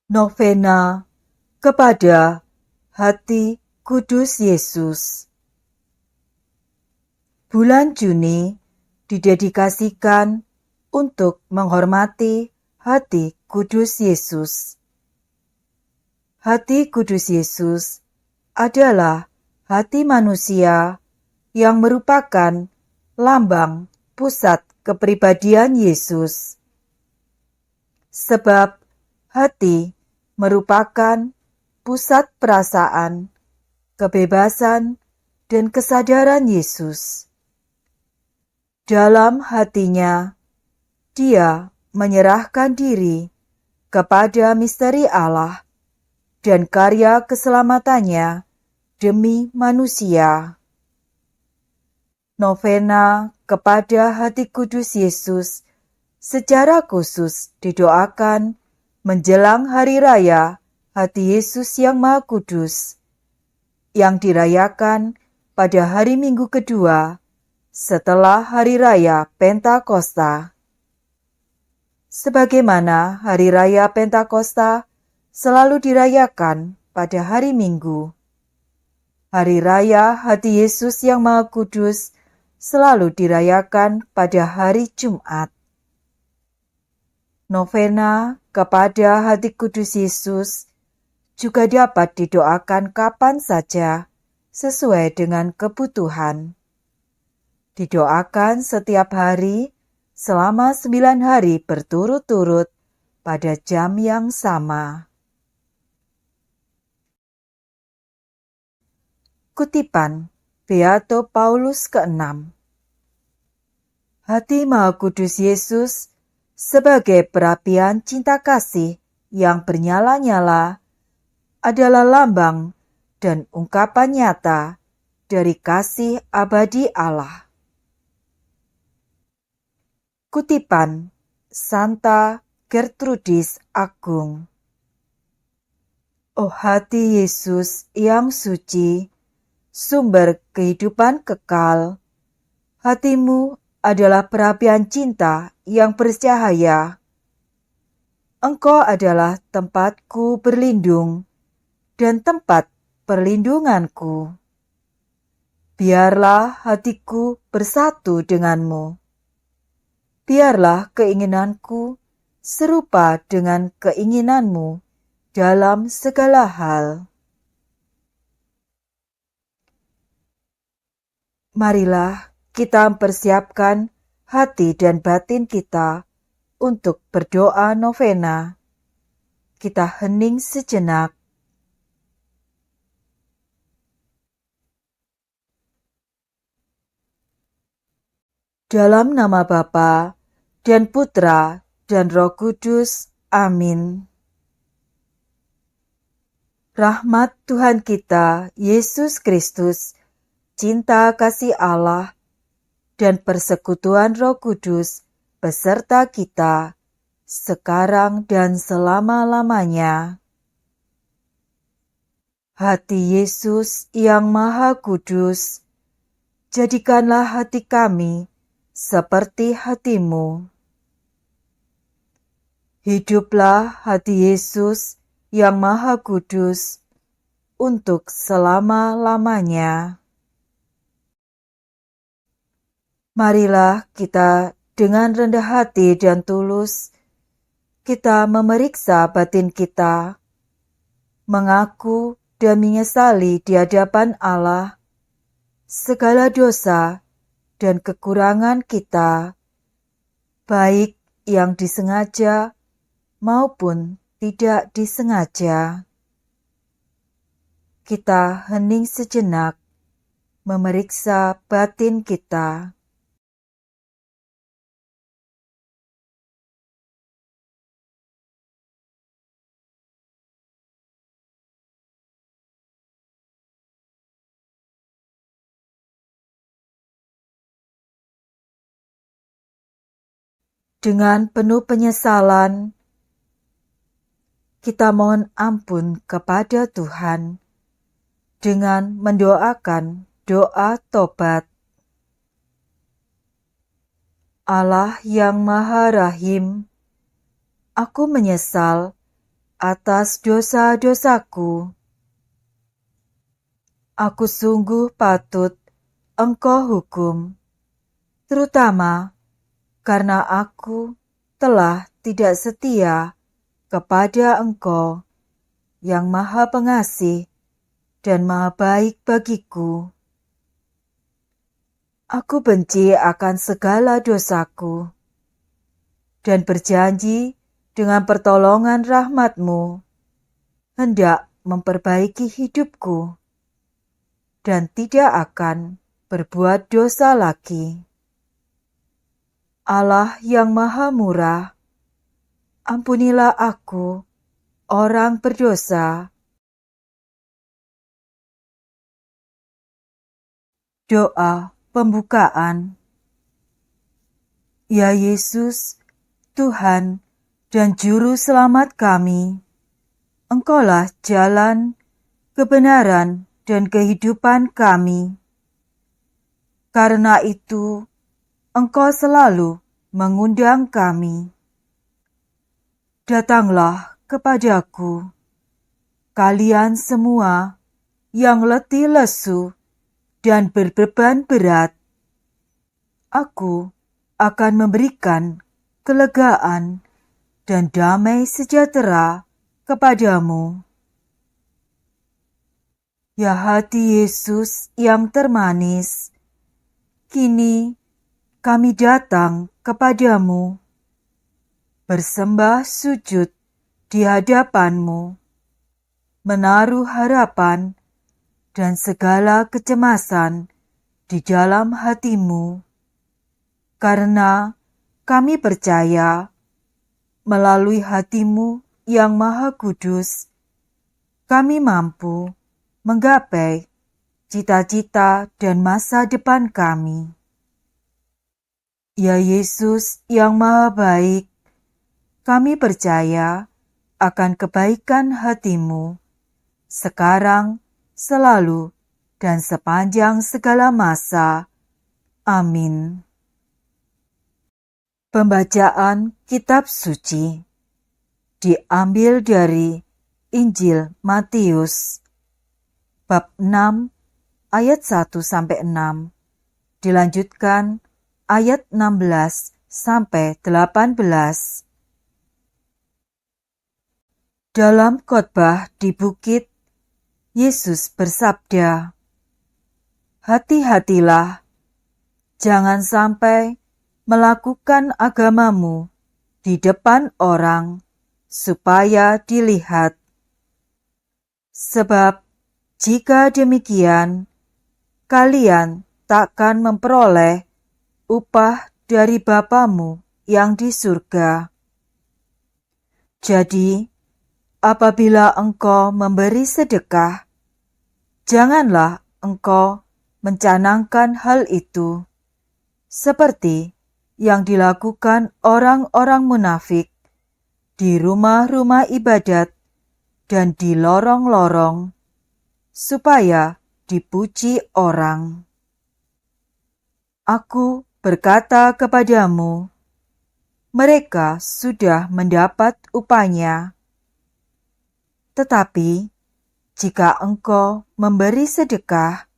Novena kepada Hati Kudus Yesus. Bulan Juni didedikasikan untuk menghormati Hati Kudus Yesus. Hati Kudus Yesus adalah hati manusia yang merupakan lambang pusat kepribadian Yesus. Sebab hati merupakan pusat perasaan, kebebasan, dan kesadaran Yesus. Dalam hatinya, dia menyerahkan diri kepada misteri Allah dan karya keselamatannya demi manusia. Novena kepada Hati Kudus Yesus secara khusus didoakan menjelang Hari Raya Hati Yesus yang Maha Kudus, yang dirayakan pada hari Minggu kedua setelah Hari Raya Pentakosta. Sebagaimana Hari Raya Pentakosta selalu dirayakan pada hari Minggu, Hari Raya Hati Yesus yang Maha Kudus selalu dirayakan pada hari Jumat. Novena kepada Hati Kudus Yesus juga dapat didoakan kapan saja sesuai dengan kebutuhan. Didoakan setiap hari selama 9 hari berturut-turut pada jam yang sama. Kutipan Beato Paulus ke-6. Hati Maha Kudus Yesus sebagai perapian cinta kasih yang bernyala-nyala adalah lambang dan ungkapan nyata dari kasih abadi Allah. Kutipan Santa Gertrudis Agung. Oh hati Yesus yang suci, sumber kehidupan kekal, hatimu adalah perapian cinta yang bercahaya. Engkau adalah tempatku berlindung dan tempat perlindunganku. Biarlah hatiku bersatu denganmu. Biarlah keinginanku serupa dengan keinginanmu dalam segala hal. Marilah kita mempersiapkan hati dan batin kita untuk berdoa novena. Kita hening sejenak. Dalam nama Bapa dan Putra dan Roh Kudus. Amin. Rahmat Tuhan kita, Yesus Kristus, cinta kasih Allah, dan persekutuan Roh Kudus beserta kita, sekarang dan selama-lamanya. Hati Yesus yang Maha Kudus, jadikanlah hati kami seperti hatimu. Hiduplah hati Yesus yang Maha Kudus untuk selama-lamanya. Marilah kita dengan rendah hati dan tulus, kita memeriksa batin kita, mengaku dan menyesali di hadapan Allah segala dosa dan kekurangan kita, baik yang disengaja maupun tidak disengaja. Kita hening sejenak, memeriksa batin kita. Dengan penuh penyesalan, kita mohon ampun kepada Tuhan dengan mendoakan doa tobat. Allah yang Maha Rahim, aku menyesal atas dosa-dosaku. Aku sungguh patut Engkau hukum, terutama karena aku telah tidak setia kepada Engkau yang Maha Pengasih dan Maha Baik bagiku. Aku benci akan segala dosaku dan berjanji dengan pertolongan rahmat-Mu hendak memperbaiki hidupku dan tidak akan berbuat dosa lagi. Allah yang Maha Murah, ampunilah aku, orang berdosa. Doa pembukaan. Ya Yesus, Tuhan dan Juru Selamat kami, Engkaulah jalan, kebenaran, dan kehidupan kami. Karena itu, Engkau selalu mengundang kami. Datanglah kepadaku, kalian semua yang letih lesu dan berbeban berat. Aku akan memberikan kelegaan dan damai sejahtera kepadamu. Ya hati Yesus yang termanis, kini kami datang kepadamu, bersembah sujud di hadapan-Mu, menaruh harapan dan segala kecemasan di dalam hati-Mu, karena kami percaya melalui hati-Mu yang Maha Kudus, kami mampu menggapai cita-cita dan masa depan kami. Ya Yesus yang Maha Baik, kami percaya akan kebaikan hati-Mu sekarang, selalu, dan sepanjang segala masa. Amin. Pembacaan Kitab Suci diambil dari Injil Matius bab 6 ayat 1-6, dilanjutkan ayat 16-18. Dalam khotbah di bukit, Yesus bersabda, "Hati-hatilah, jangan sampai melakukan agamamu di depan orang supaya dilihat. Sebab jika demikian, kalian takkan memperoleh upah dari Bapamu yang di surga. Jadi, apabila engkau memberi sedekah, janganlah engkau mencanangkan hal itu, seperti yang dilakukan orang-orang munafik di rumah-rumah ibadat dan di lorong-lorong, supaya dipuji orang. Aku berkata kepadamu, mereka sudah mendapat upahnya. Tetapi, jika engkau memberi sedekah,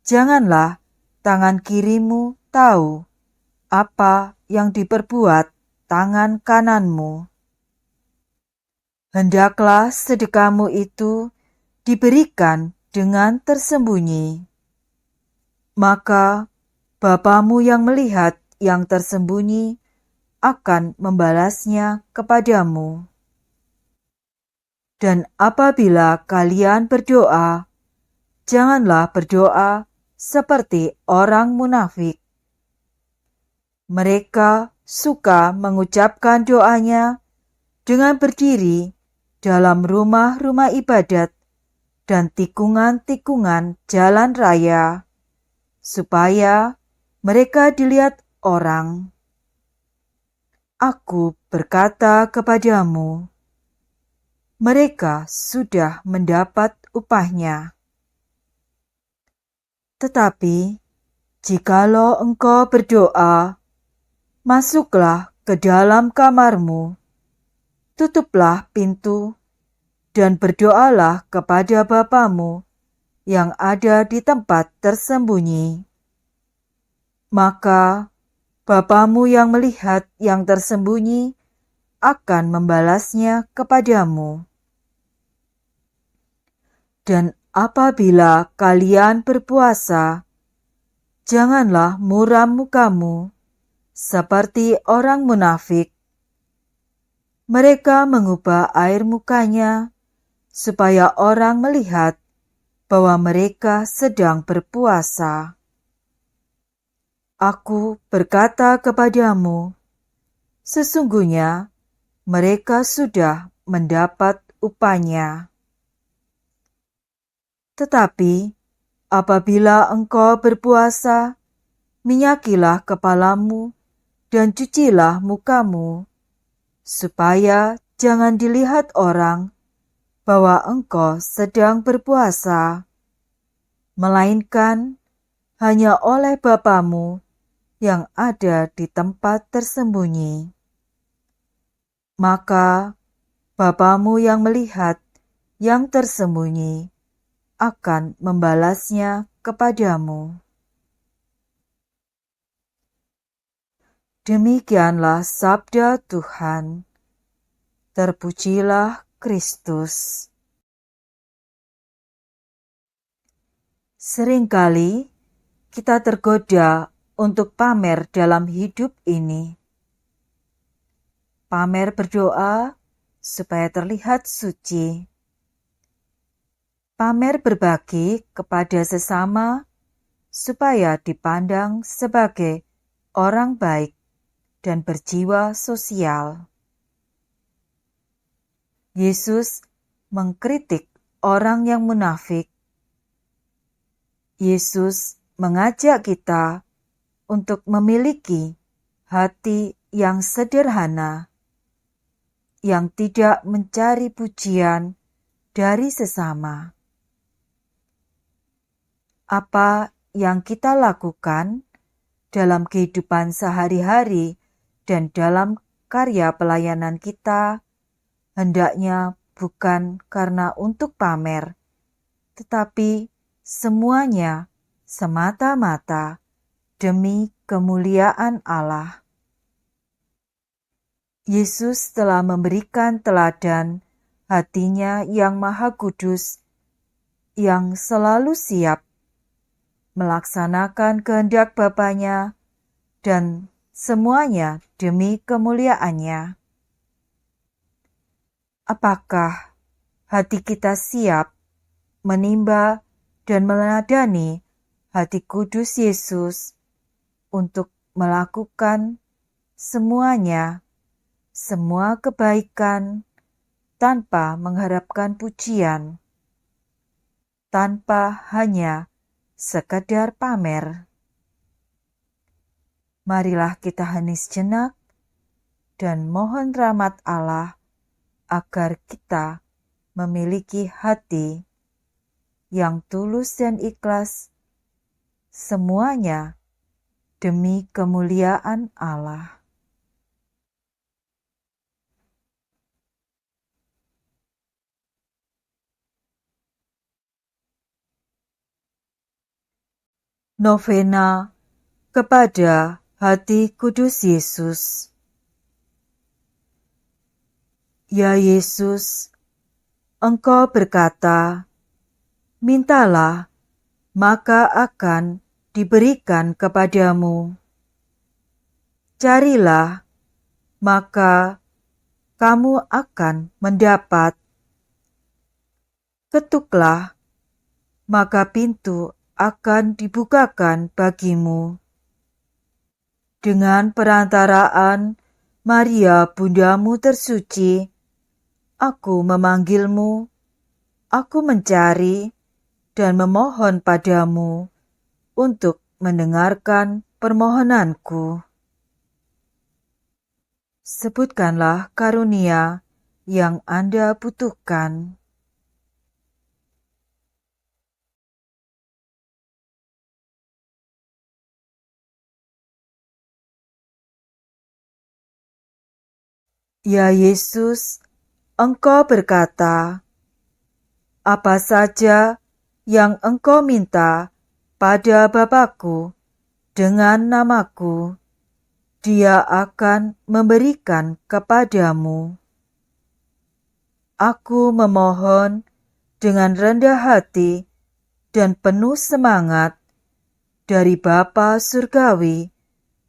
janganlah tangan kirimu tahu apa yang diperbuat tangan kananmu. Hendaklah sedekahmu itu diberikan dengan tersembunyi. Maka Bapamu yang melihat yang tersembunyi akan membalasnya kepadamu. Dan apabila kalian berdoa, janganlah berdoa seperti orang munafik. Mereka suka mengucapkan doanya dengan berdiri dalam rumah-rumah ibadat dan tikungan-tikungan jalan raya, supaya mereka dilihat orang. Aku berkata kepadamu, mereka sudah mendapat upahnya. Tetapi, jikalau engkau berdoa, masuklah ke dalam kamarmu, tutuplah pintu dan berdoalah kepada Bapamu yang ada di tempat tersembunyi. Maka Bapamu yang melihat yang tersembunyi akan membalasnya kepadamu. Dan apabila kalian berpuasa, janganlah muram mukamu seperti orang munafik. Mereka mengubah air mukanya supaya orang melihat bahwa mereka sedang berpuasa. Aku berkata kepadamu, sesungguhnya mereka sudah mendapat upahnya. Tetapi apabila engkau berpuasa, minyakilah kepalamu dan cucilah mukamu, supaya jangan dilihat orang bahwa engkau sedang berpuasa, melainkan hanya oleh Bapamu yang ada di tempat tersembunyi. Maka Bapamu yang melihat yang tersembunyi akan membalasnya kepadamu. Demikianlah sabda Tuhan. Terpujilah Kristus. Seringkali kita tergoda untuk pamer dalam hidup ini. Pamer berdoa supaya terlihat suci. Pamer berbagi kepada sesama supaya dipandang sebagai orang baik dan berjiwa sosial. Yesus mengkritik orang yang munafik. Yesus mengajak kita untuk memiliki hati yang sederhana, yang tidak mencari pujian dari sesama. Apa yang kita lakukan dalam kehidupan sehari-hari dan dalam karya pelayanan kita hendaknya bukan karena untuk pamer, tetapi semuanya semata-mata demi kemuliaan Allah. Yesus telah memberikan teladan hatinya yang maha kudus, yang selalu siap melaksanakan kehendak Bapanya, dan semuanya demi kemuliaannya. Apakah hati kita siap menimba dan meneladani hati kudus Yesus untuk melakukan semuanya, semua kebaikan tanpa mengharapkan pujian, tanpa hanya sekedar pamer? Marilah kita hening sejenak dan mohon rahmat Allah agar kita memiliki hati yang tulus dan ikhlas, semuanya demi kemuliaan Allah. Novena kepada hati kudus Yesus. Ya Yesus, Engkau berkata, mintalah, maka akan diberikan kepadamu. Carilah, maka kamu akan mendapat. Ketuklah, maka pintu akan dibukakan bagimu. Dengan perantaraan Maria bundamu tersuci, aku memanggilmu, aku mencari dan memohon padamu untuk mendengarkan permohonanku. Sebutkanlah karunia yang Anda butuhkan. Ya Yesus, Engkau berkata, "Apa saja yang engkau minta pada Bapa-Ku dengan namaku, Dia akan memberikan kepadamu." Aku memohon dengan rendah hati dan penuh semangat dari Bapa Surgawi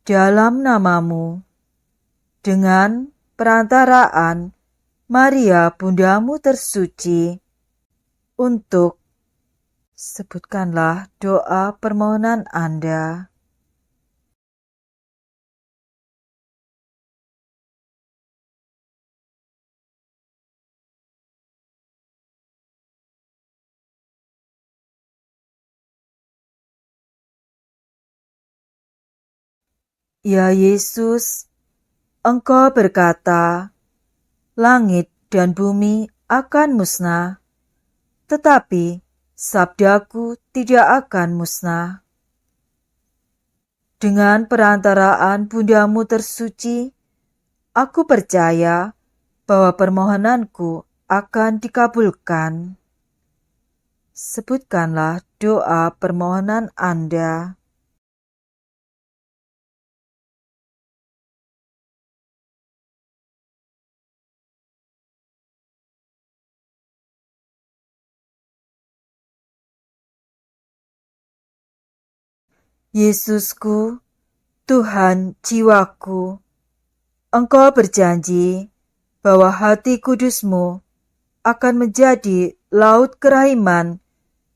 dalam namamu, dengan perantaraan Maria Bundamu tersuci, untuk sebutkanlah doa permohonan Anda. Ya Yesus, Engkau berkata, "Langit dan bumi akan musnah, tetapi sabdaku tidak akan musnah." Dengan perantaraan Bundamu tersuci, aku percaya bahwa permohonanku akan dikabulkan. Sebutkanlah doa permohonan Anda. Yesusku, Tuhan jiwaku, Engkau berjanji bahwa hati kudus-Mu akan menjadi laut kerahiman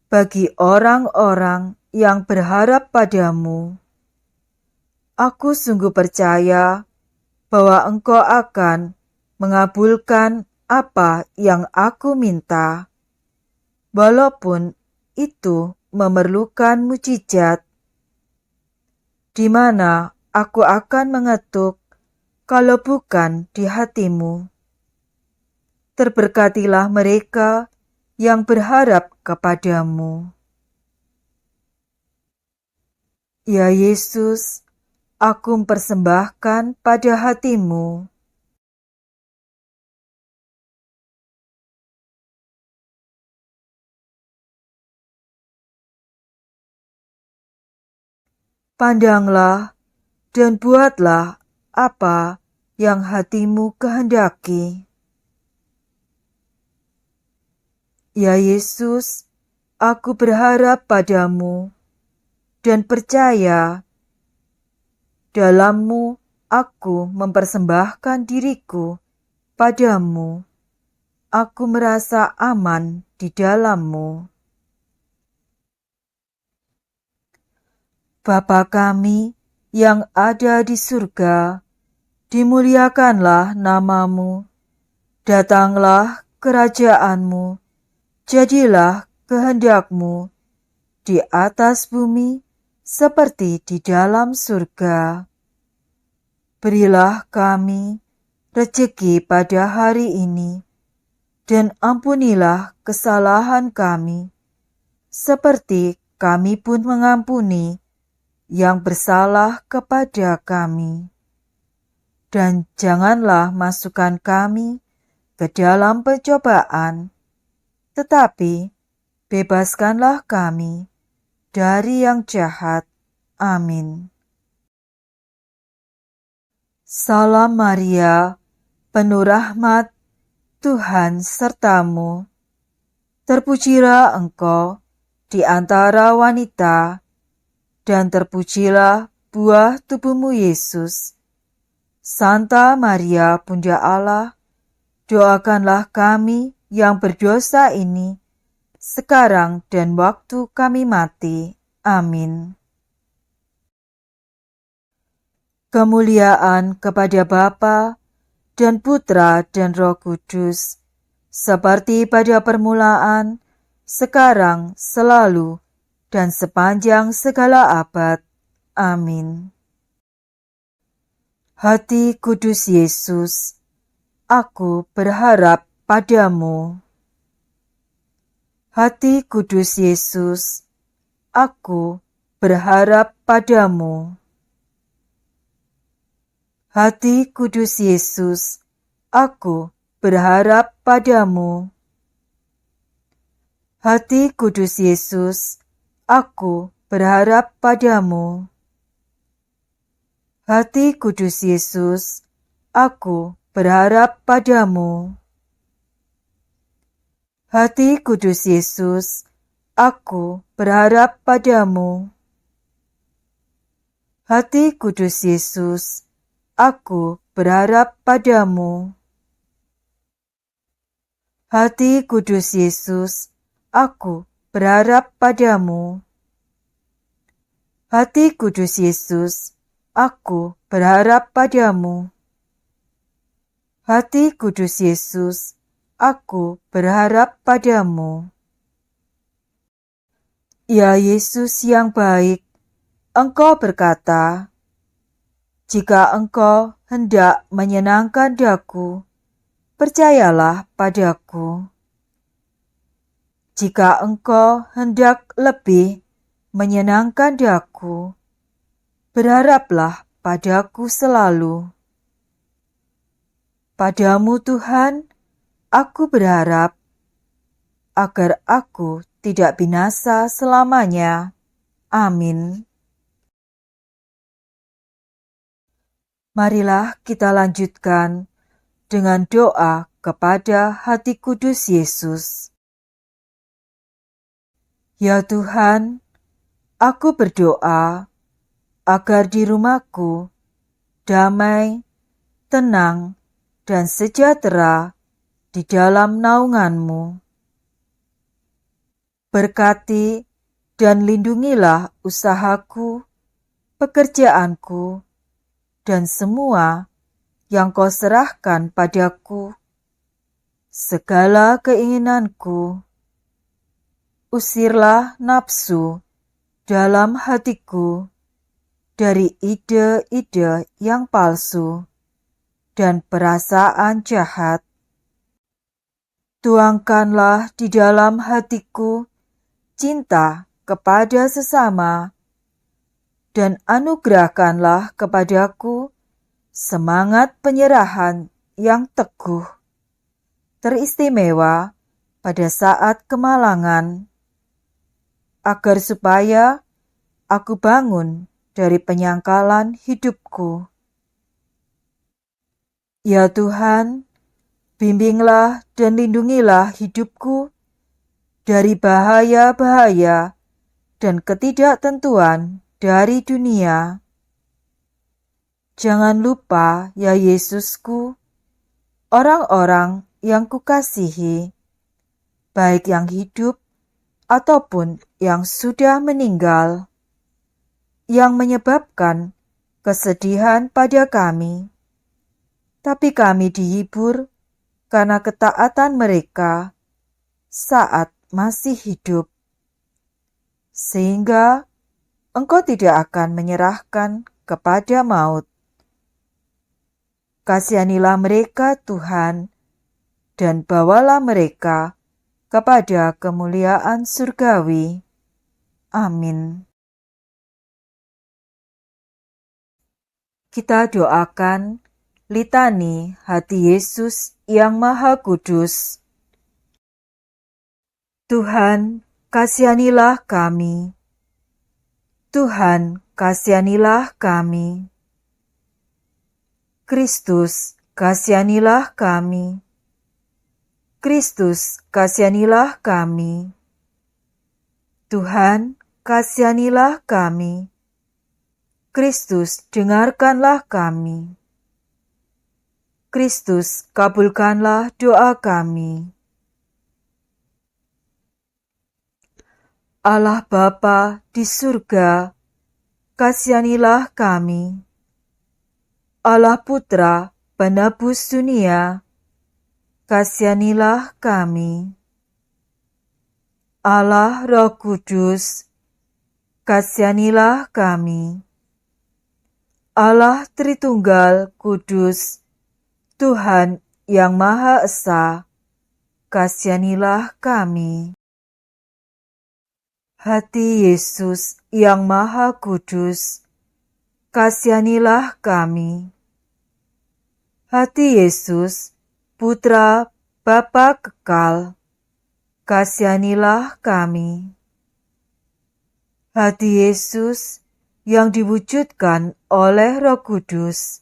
bagi orang-orang yang berharap padamu. Aku sungguh percaya bahwa Engkau akan mengabulkan apa yang aku minta, walaupun itu memerlukan mujizat, di mana aku akan mengetuk kalau bukan di hatimu. Terberkatilah mereka yang berharap kepadamu. Ya Yesus, aku mempersembahkan pada hatimu pandanglah dan buatlah apa yang hatimu kehendaki. Ya Yesus, aku berharap padamu dan percaya dalam-Mu aku mempersembahkan diriku padamu. Aku merasa aman di dalam-Mu. Bapa kami yang ada di surga, dimuliakanlah nama-Mu. Datanglah kerajaan-Mu, jadilah kehendak-Mu di atas bumi seperti di dalam surga. Berilah kami rejeki pada hari ini, dan ampunilah kesalahan kami, seperti kami pun mengampuni yang bersalah kepada kami. Dan janganlah masukkan kami ke dalam pencobaan, tetapi bebaskanlah kami dari yang jahat. Amin. Salam Maria, penuh rahmat, Tuhan sertamu. Terpujilah engkau di antara wanita, dan terpujilah buah tubuhmu Yesus. Santa Maria Bunda Allah, doakanlah kami yang berdosa ini, sekarang dan waktu kami mati. Amin. Kemuliaan kepada Bapa dan Putra dan Roh Kudus, seperti pada permulaan, sekarang, selalu, dan sepanjang segala abad. Amin. Hati kudus Yesus, aku berharap padamu. Hati kudus Yesus, aku berharap padamu. Hati kudus Yesus, aku berharap padamu. Hati kudus Yesus, aku berharap padamu. Hati kudus Yesus, aku berharap padamu. Hati kudus Yesus, aku berharap padamu. Hati kudus Yesus, aku berharap padamu. Hati kudus Yesus, aku berharap padamu. Hati kudus Yesus, aku berharap padamu. Hati kudus Yesus, aku berharap padamu. Ya Yesus yang baik, Engkau berkata, "Jika engkau hendak menyenangkan daku, percayalah padaku. Jika engkau hendak lebih menyenangkan daku, berharaplah padaku selalu." Padamu Tuhan, aku berharap, agar aku tidak binasa selamanya. Amin. Marilah kita lanjutkan dengan doa kepada hati kudus Yesus. Ya Tuhan, aku berdoa agar di rumahku damai, tenang, dan sejahtera di dalam naungan-Mu. Berkati dan lindungilah usahaku, pekerjaanku, dan semua yang Kau serahkan padaku, segala keinginanku. Usirlah nafsu dalam hatiku dari ide-ide yang palsu dan perasaan jahat. Tuangkanlah di dalam hatiku cinta kepada sesama, dan anugerahkanlah kepadaku semangat penyerahan yang teguh, teristimewa pada saat kemalangan, agar supaya aku bangun dari penyangkalan hidupku. Ya Tuhan, bimbinglah dan lindungilah hidupku dari bahaya-bahaya dan ketidaktentuan dari dunia. Jangan lupa, ya Yesusku, orang-orang yang kukasihi, baik yang hidup ataupun yang sudah meninggal, yang menyebabkan kesedihan pada kami. Tapi kami dihibur karena ketaatan mereka saat masih hidup, sehingga Engkau tidak akan menyerahkan kepada maut. Kasihanilah mereka, Tuhan, dan bawalah mereka kepada kemuliaan surgawi. Amin. Kita doakan litani hati Yesus yang Maha Kudus. Tuhan, kasihanilah kami. Tuhan, kasihanilah kami. Kristus, kasihanilah kami. Kristus, kasihanilah kami. Tuhan, kasihanilah kami. Kristus, dengarkanlah kami. Kristus, kabulkanlah doa kami. Allah Bapa di surga, kasihanilah kami. Allah Putra, penebus dunia, kasihanilah kami. Allah Roh Kudus, kasihanilah kami. Allah Tritunggal Kudus, Tuhan yang Maha Esa, kasihanilah kami. Hati Yesus yang Maha Kudus, kasihanilah kami. Hati Yesus Putra Bapa kekal, kasihanilah kami. Hati Yesus yang diwujudkan oleh Roh Kudus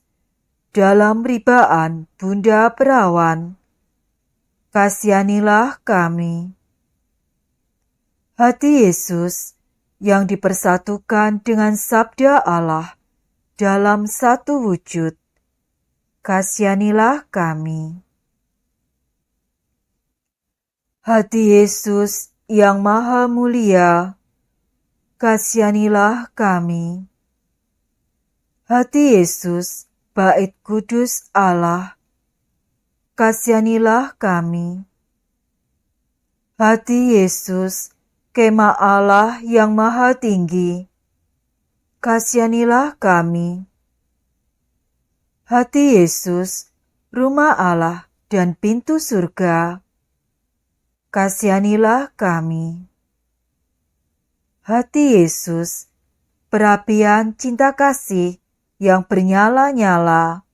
dalam ribaan Bunda Perawan, kasihanilah kami. Hati Yesus yang dipersatukan dengan Sabda Allah dalam satu wujud, kasihanilah kami. Hati Yesus yang Maha Mulia, kasihanilah kami. Hati Yesus, Bait Kudus Allah, kasihanilah kami. Hati Yesus, Kemah Allah yang Maha Tinggi, kasihanilah kami. Hati Yesus, Rumah Allah dan Pintu Surga, kasihanilah kami. Hati Yesus, perapian cinta kasih yang bernyala-nyala,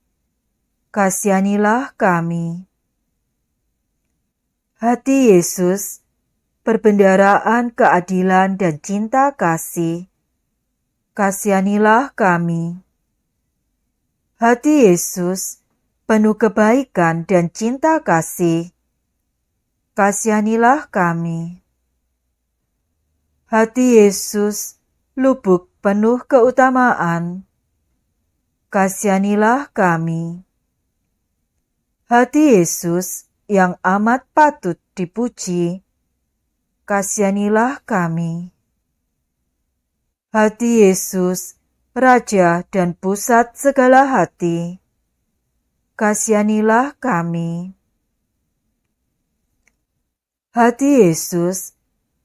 kasihanilah kami. Hati Yesus, perbendaharaan keadilan dan cinta kasih, kasihanilah kami. Hati Yesus, penuh kebaikan dan cinta kasih, kasihanilah kami. Hati Yesus, lubuk penuh keutamaan, kasihanilah kami. Hati Yesus yang amat patut dipuji, kasihanilah kami. Hati Yesus, Raja dan pusat segala hati, kasihanilah kami. Hati Yesus,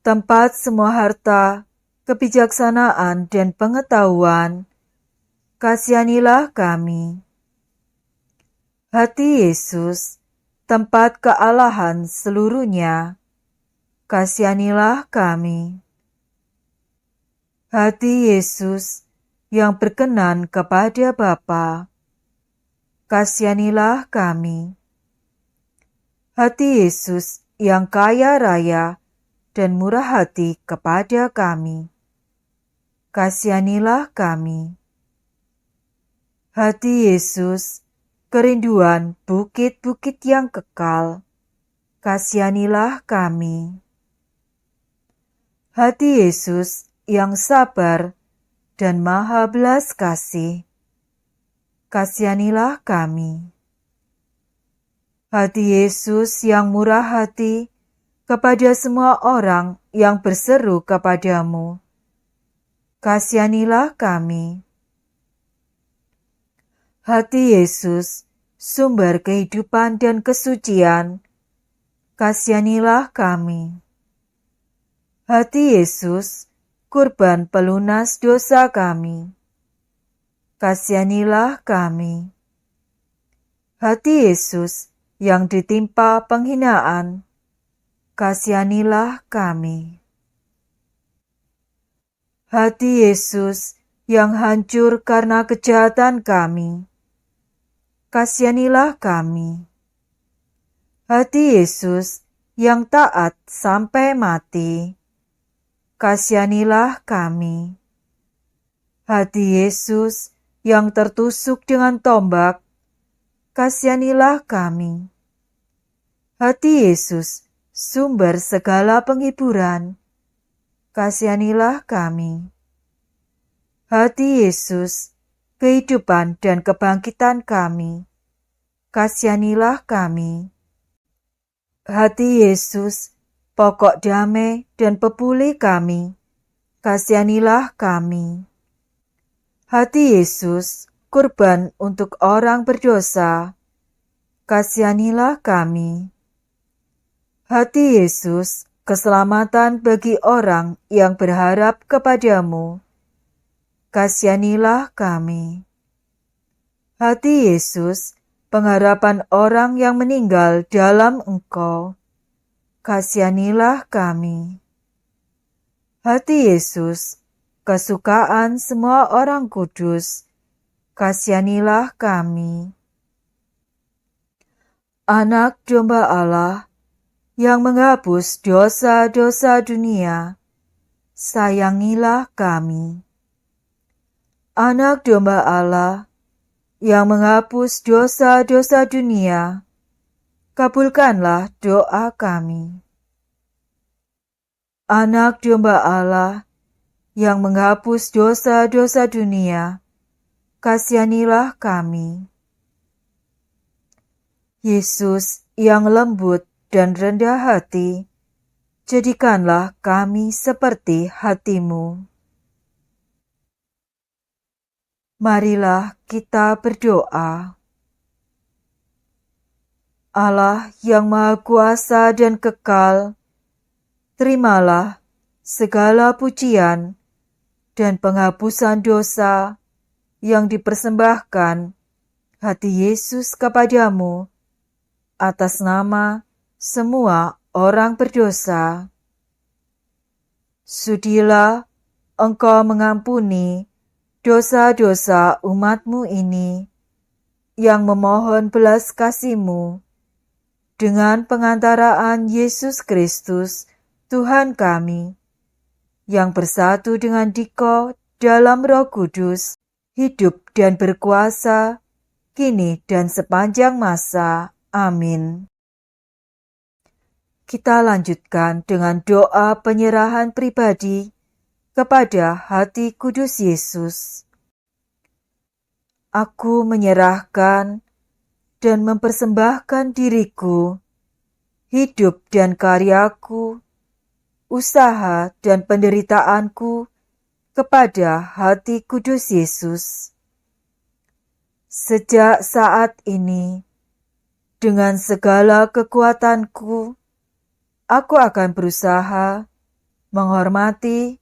tempat semua harta, kebijaksanaan dan pengetahuan, kasihanilah kami. Hati Yesus, tempat kealahan seluruhnya, kasihanilah kami. Hati Yesus yang berkenan kepada Bapa, kasihanilah kami. Hati Yesus yang kaya raya dan murah hati kepada kami, kasihanilah kami. Hati Yesus, kerinduan bukit-bukit yang kekal, kasihanilah kami. Hati Yesus yang sabar dan maha belas kasih, kasihanilah kami. Hati Yesus yang murah hati kepada semua orang yang berseru kepadamu, kasihanilah kami. Hati Yesus, sumber kehidupan dan kesucian, kasihanilah kami. Hati Yesus, kurban pelunas dosa kami, kasihanilah kami. Hati Yesus yang ditimpa penghinaan, kasihanilah kami. Hati Yesus yang hancur karena kejahatan kami, kasihanilah kami. Hati Yesus yang taat sampai mati, kasihanilah kami. Hati Yesus yang tertusuk dengan tombak, kasihanilah kami. Hati Yesus, sumber segala penghiburan, kasihanilah kami. Hati Yesus, kehidupan dan kebangkitan kami, kasihanilah kami. Hati Yesus, pokok damai dan pepulih kami, kasihanilah kami. Hati Yesus, kurban untuk orang berdosa, kasihanilah kami. Hati Yesus, keselamatan bagi orang yang berharap kepadamu, kasihanilah kami. Hati Yesus, pengharapan orang yang meninggal dalam Engkau, kasihanilah kami. Hati Yesus, kesukaan semua orang kudus, kasihanilah kami. Anak domba Allah yang menghapus dosa-dosa dunia, sayangilah kami. Anak domba Allah yang menghapus dosa-dosa dunia, kabulkanlah doa kami. Anak domba Allah yang menghapus dosa-dosa dunia, kasihanilah kami. Yesus yang lembut dan rendah hati, jadikanlah kami seperti hati-Mu. Marilah kita berdoa. Allah yang Maha Kuasa dan kekal, terimalah segala pujian dan penghapusan dosa yang dipersembahkan hati Yesus kepadamu atas nama semua orang berdosa. Sudilah Engkau mengampuni dosa-dosa umat-Mu ini yang memohon belas kasih-Mu dengan pengantaraan Yesus Kristus Tuhan kami, yang bersatu dengan Dikau dalam Roh Kudus, hidup dan berkuasa, kini dan sepanjang masa. Amin. Kita lanjutkan dengan doa penyerahan pribadi kepada hati kudus Yesus. Aku menyerahkan dan mempersembahkan diriku, hidup dan karyaku, usaha dan penderitaanku kepada hati kudus Yesus. Sejak saat ini, dengan segala kekuatanku, aku akan berusaha menghormati,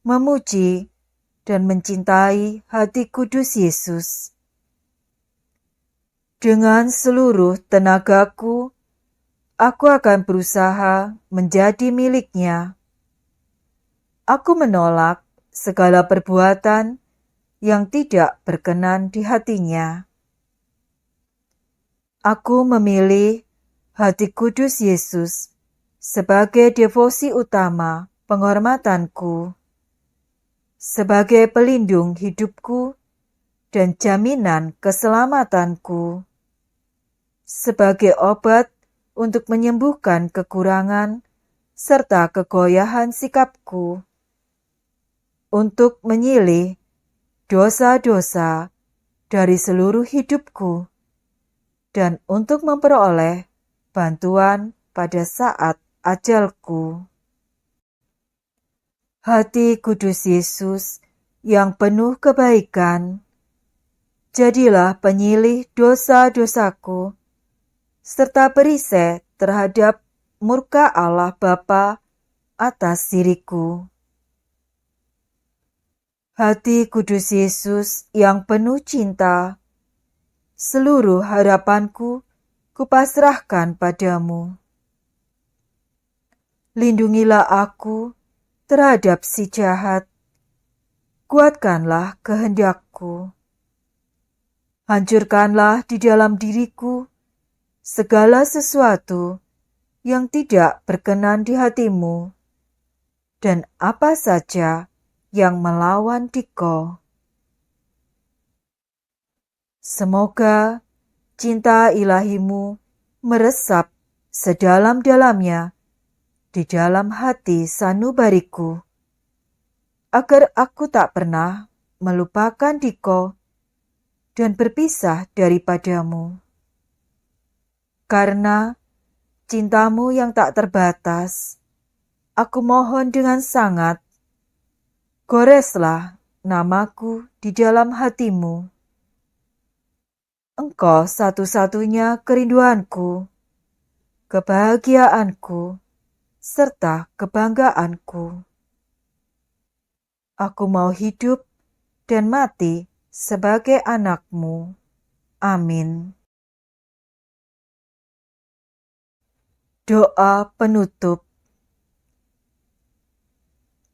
memuji, dan mencintai hati kudus Yesus. Dengan seluruh tenagaku, aku akan berusaha menjadi miliknya. Aku menolak segala perbuatan yang tidak berkenan di hatinya. Aku memilih hati kudus Yesus sebagai devosi utama penghormatanku, sebagai pelindung hidupku dan jaminan keselamatanku, sebagai obat untuk menyembuhkan kekurangan serta kegoyahan sikapku, untuk menyilih dosa-dosa dari seluruh hidupku, dan untuk memperoleh bantuan pada saat ajalku. Hati kudus Yesus yang penuh kebaikan, jadilah penyilih dosa-dosaku, serta perisai terhadap murka Allah Bapa atas diriku. Hati kudus Yesus yang penuh cinta, seluruh harapanku kupasrahkan padamu. Lindungilah aku terhadap si jahat, kuatkanlah kehendakku. Hancurkanlah di dalam diriku segala sesuatu yang tidak berkenan di hatimu, dan apa saja yang melawan Dikau. Semoga cinta ilahi-Mu meresap sedalam-dalamnya di dalam hati sanubariku, agar aku tak pernah melupakan Dikau dan berpisah daripadamu. Karena cinta-Mu yang tak terbatas, aku mohon dengan sangat, goreslah namaku di dalam hati-Mu. Engkau satu-satunya kerinduanku, kebahagiaanku, serta kebanggaanku. Aku mau hidup dan mati sebagai anak-Mu. Amin. Doa penutup.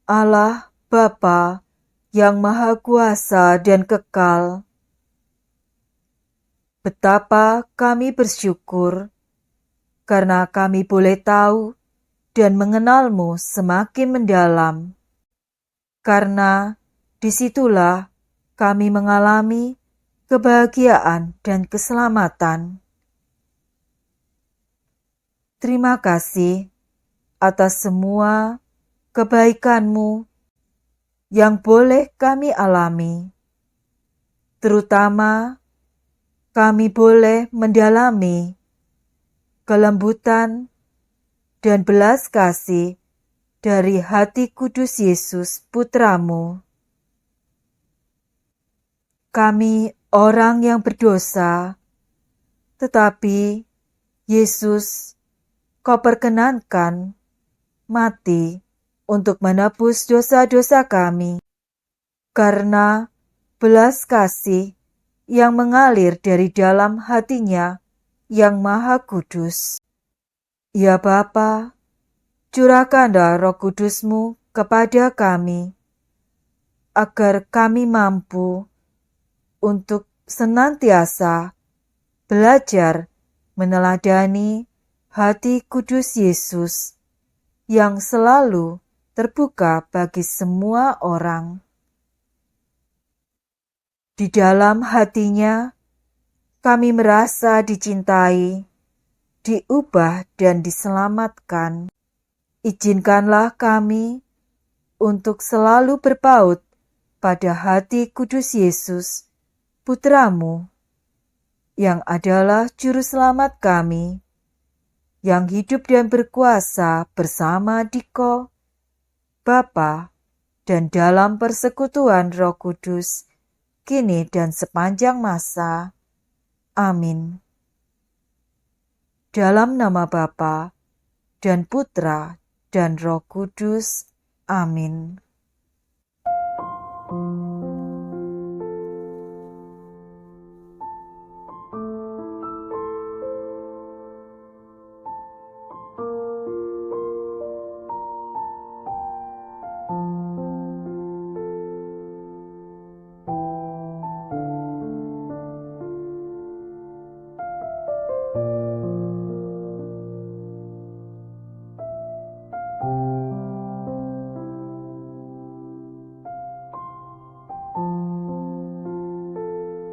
Allah Bapa yang Maha Kuasa dan kekal, betapa kami bersyukur karena kami boleh tahu dan mengenal-Mu semakin mendalam. Karena disitulah kami mengalami kebahagiaan dan keselamatan. Terima kasih atas semua kebaikan-Mu yang boleh kami alami. Terutama kami boleh mendalami kelembutan dan belas kasih dari hati kudus Yesus Putra-Mu. Kami orang yang berdosa, tetapi Yesus, Kau perkenankan mati untuk menebus dosa-dosa kami, karena belas kasih yang mengalir dari dalam hatinya yang maha kudus. Ya Bapa, curahkanlah Roh Kudus-Mu kepada kami, agar kami mampu untuk senantiasa belajar meneladani hati kudus Yesus yang selalu terbuka bagi semua orang. Di dalam hatinya, kami merasa dicintai, diubah dan diselamatkan. Izinkanlah kami untuk selalu berpaut pada hati kudus Yesus, Putra-Mu, yang adalah Juru Selamat kami, yang hidup dan berkuasa bersama Diko, Bapa, dan dalam persekutuan Roh Kudus, kini dan sepanjang masa. Amin. Dalam nama Bapa dan Putra dan Roh Kudus. Amin.